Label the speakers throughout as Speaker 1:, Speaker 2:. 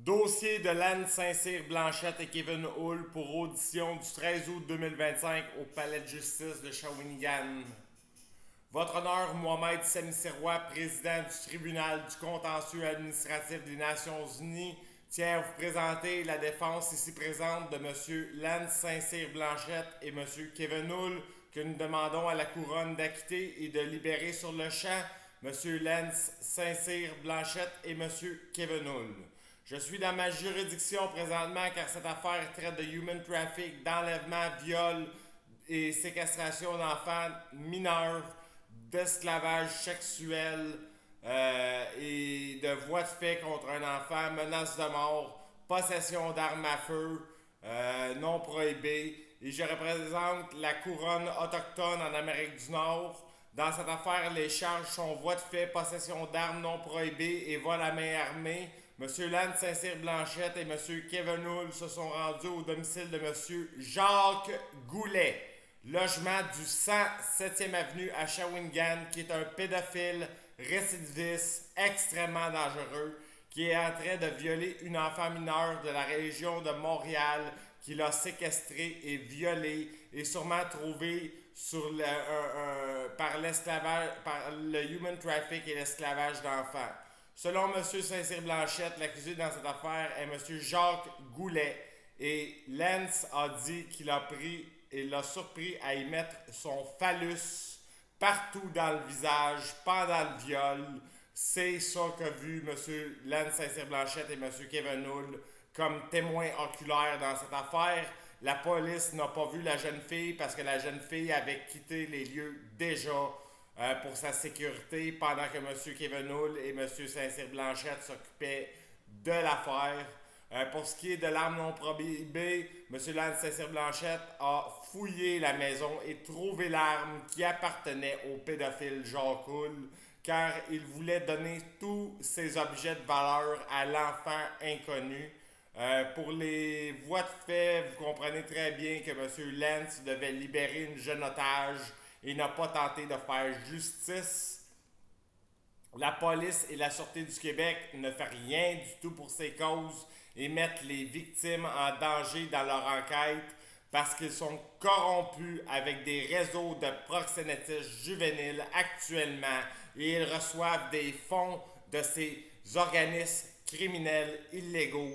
Speaker 1: Dossier de Lance Saint-Cyr Blanchette et Kevin Hull pour audition du 13 août 2025 au Palais de justice de Shawinigan. Votre honneur, Mohamed Samisserois, président du tribunal du contentieux administratif des Nations Unies, tient à vous présenter la défense ici présente de M. Lance Saint-Cyr Blanchette et M. Kevin Hull, que nous demandons à la couronne d'acquitter et de libérer sur le champ M. Lance Saint-Cyr Blanchette et M. Kevin Hull. Je suis dans ma juridiction présentement car cette affaire traite de human traffic, d'enlèvement, viol et séquestration d'enfants mineurs, d'esclavage sexuel et de voies de fait contre un enfant, menace de mort, possession d'armes à feu non prohibées. Et je représente la couronne autochtone en Amérique du Nord. Dans cette affaire, les charges sont voies de fait, possession d'armes non prohibées et vol à main armée. M. Lance Saint-Cyr Blanchette et M. Kevin Hull se sont rendus au domicile de M. Jacques Goulet, logement du 107e avenue à Shawinigan, qui est un pédophile récidiviste extrêmement dangereux, qui est en train de violer une enfant mineure de la région de Montréal, qui l'a séquestrée et violée et sûrement trouvée sur par l'esclavage, par le human traffic et l'esclavage d'enfants. Selon M. Saint-Cyr Blanchette, l'accusé dans cette affaire est M. Jacques Goulet et Lance a dit qu'il a pris et l'a surpris à y mettre son phallus partout dans le visage pendant le viol. C'est ça qu'a vu M. Lance Saint-Cyr Blanchette et M. Kevin Hull comme témoins oculaires dans cette affaire. La police n'a pas vu la jeune fille parce que la jeune fille avait quitté les lieux déjà pour sa sécurité pendant que M. Kevin Hull et M. Saint-Cyr Blanchette s'occupaient de l'affaire. Pour ce qui est de l'arme non prohibée, M. Lance Saint-Cyr Blanchette a fouillé la maison et trouvé l'arme qui appartenait au pédophile Jacques Hull, car il voulait donner tous ses objets de valeur à l'enfant inconnu. Pour les voies de fait, vous comprenez très bien que M. Lance devait libérer une jeune otage et n'a pas tenté de faire justice. La police et la Sûreté du Québec ne font rien du tout pour ces causes et mettent les victimes en danger dans leur enquête parce qu'ils sont corrompus avec des réseaux de proxénétisme juvénile actuellement et ils reçoivent des fonds de ces organismes criminels illégaux.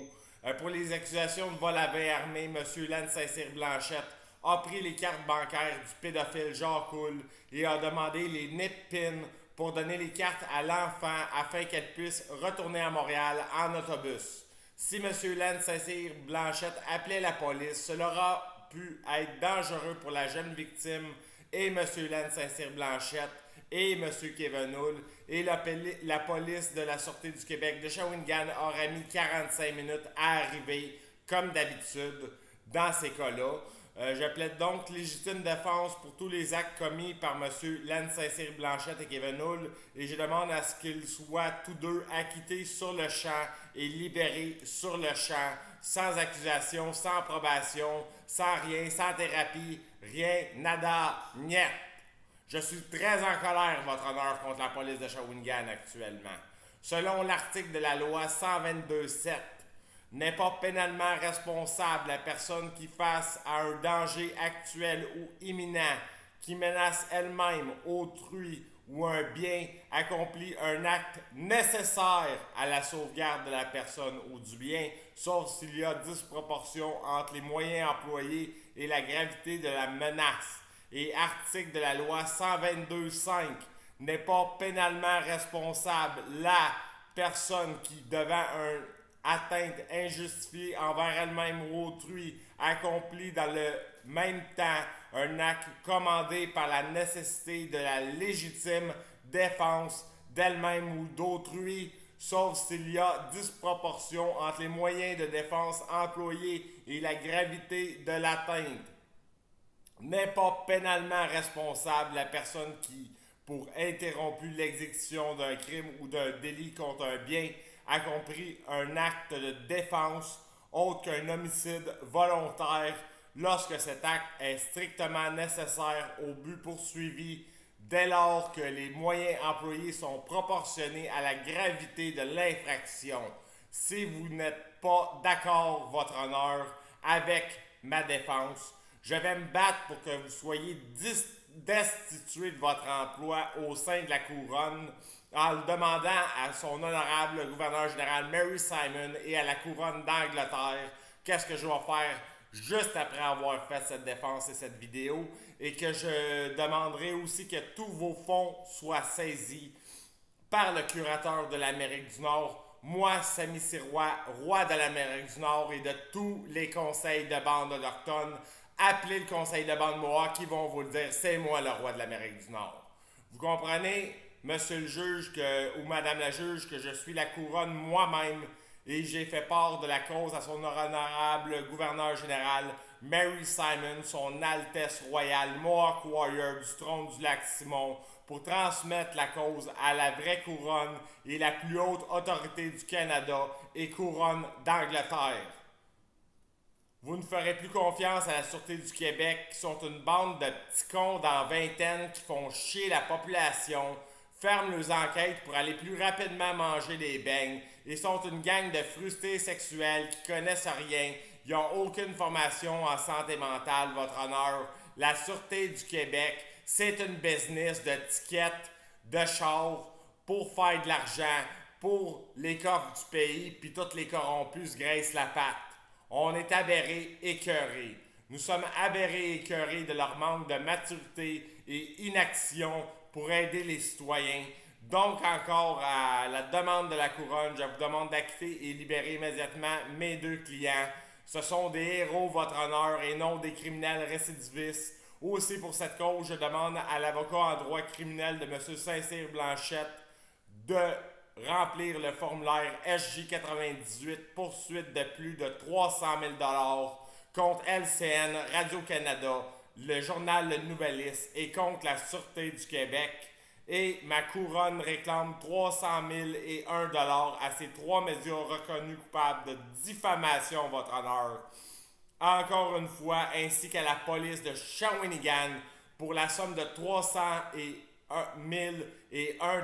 Speaker 1: Pour les accusations de vol à main armée, M. Lance Saint-Cyr Blanchette a pris les cartes bancaires du pédophile Jacques Hull et a demandé les NIP-PIN pour donner les cartes à l'enfant afin qu'elle puisse retourner à Montréal en autobus. Si M. Lance Saint-Cyr Blanchette appelait la police, cela aurait pu être dangereux pour la jeune victime et M. Lance Saint-Cyr Blanchette et M. Kevin Hull, et la police de la Sûreté du Québec de Shawinigan aurait mis 45 minutes à arriver, comme d'habitude, dans ces cas-là. Je plaide donc légitime défense pour tous les actes commis par M. Lance Saint-Cyr Blanchette et Kevin Hull et je demande à ce qu'ils soient tous deux acquittés sur le champ et libérés sur le champ, sans accusation, sans probation, sans rien, sans thérapie, rien, nada, niet. Je suis très en colère, votre honneur, contre la police de Shawinigan actuellement. Selon l'article de la loi 122.7, n'est pas pénalement responsable la personne qui, face à un danger actuel ou imminent, qui menace elle-même, autrui ou un bien, accomplit un acte nécessaire à la sauvegarde de la personne ou du bien, sauf s'il y a disproportion entre les moyens employés et la gravité de la menace. Et article de la loi 122.5 n'est pas pénalement responsable la personne qui, devant un atteinte injustifiée envers elle-même ou autrui, accomplit dans le même temps un acte commandé par la nécessité de la légitime défense d'elle-même ou d'autrui, sauf s'il y a disproportion entre les moyens de défense employés et la gravité de l'atteinte. N'est pas pénalement responsable la personne qui, pour interrompre l'exécution d'un crime ou d'un délit contre un bien, accomplit un acte de défense autre qu'un homicide volontaire lorsque cet acte est strictement nécessaire au but poursuivi dès lors que les moyens employés sont proportionnés à la gravité de l'infraction. si vous n'êtes pas d'accord, votre honneur, avec ma défense. Je vais me battre pour que vous soyez destitué de votre emploi au sein de la couronne en le demandant à son honorable gouverneur général Mary Simon et à la couronne d'Angleterre qu'est-ce que je vais faire juste après avoir fait cette défense et cette vidéo, et que je demanderai aussi que tous vos fonds soient saisis par le curateur de l'Amérique du Nord, moi, Sami Sirois, roi de l'Amérique du Nord et de tous les conseils de bande autochtones. Appelez le conseil de bande Mohawk qui vont vous le dire, c'est moi le roi de l'Amérique du Nord. Vous comprenez, monsieur le juge ou madame la juge, que je suis la couronne moi-même et j'ai fait part de la cause à son honorable gouverneur général Mary Simon, son Altesse royale Mohawk Warrior du trône du lac Simon, pour transmettre la cause à la vraie couronne et la plus haute autorité du Canada et couronne d'Angleterre. Vous ne ferez plus confiance à la Sûreté du Québec, qui sont une bande de petits cons dans vingtaine qui font chier la population, ferment leurs enquêtes pour aller plus rapidement manger des beignes et sont une gang de frustrés sexuels qui connaissent rien. Ils n'ont aucune formation en santé mentale, votre honneur. La Sûreté du Québec, c'est une business de tickets, de chars, pour faire de l'argent, pour les coffres du pays, puis tous les corrompus se graissent la patte. On est aberrés, écœurés. Nous sommes aberrés et écœurés de leur manque de maturité et inaction pour aider les citoyens. Donc encore, à la demande de la couronne, je vous demande d'acquitter et libérer immédiatement mes deux clients. Ce sont des héros, votre honneur, et non des criminels récidivistes. Aussi, pour cette cause, je demande à l'avocat en droit criminel de M. Saint-Cyr Blanchette de remplir le formulaire SJ98, poursuite de plus de 300 000 $ contre LCN, Radio-Canada, le journal Le Nouvelliste et contre la Sûreté du Québec. Et ma couronne réclame 301 $ à ces trois médias reconnus coupables de diffamation, votre honneur. Encore une fois, ainsi qu'à la police de Shawinigan pour la somme de 301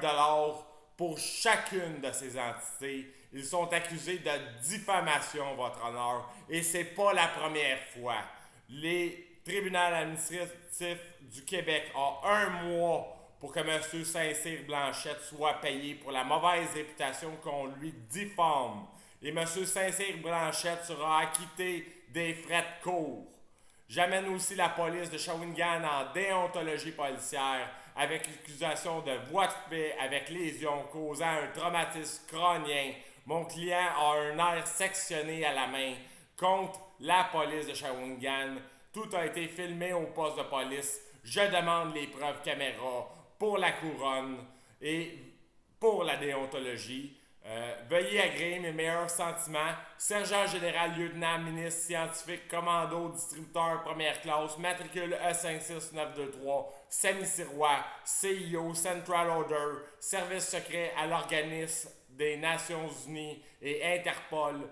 Speaker 1: $ pour chacune de ces entités. Ils sont accusés de diffamation, votre honneur, et c'est pas la première fois. Les tribunaux administratifs du Québec ont un mois pour que M. Saint-Cyr Blanchette soit payé pour la mauvaise réputation qu'on lui diffame. Et M. Saint-Cyr Blanchette sera acquitté des frais de cour. J'amène aussi la police de Shawinigan en déontologie policière avec l'accusation de voie de fait avec lésion causant un traumatisme crânien. Mon client a un air sectionné à la main contre la police de Shawinigan. Tout a été filmé au poste de police. Je demande les preuves caméra pour la couronne et pour la déontologie. Veuillez agréer mes meilleurs sentiments. Sergent général, lieutenant, ministre scientifique, commando, distributeur, première classe, matricule E56923, Sami Sirois, CIO, Central Order, service secret à l'organisme des Nations Unies et Interpol,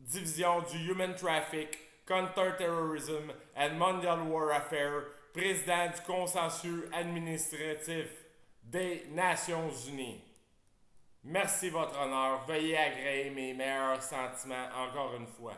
Speaker 1: division du Human Traffic, Counter-Terrorism and Mondial Warfare, président du consensus administratif des Nations Unies. Merci, votre honneur. Veuillez agréer mes meilleurs sentiments encore une fois.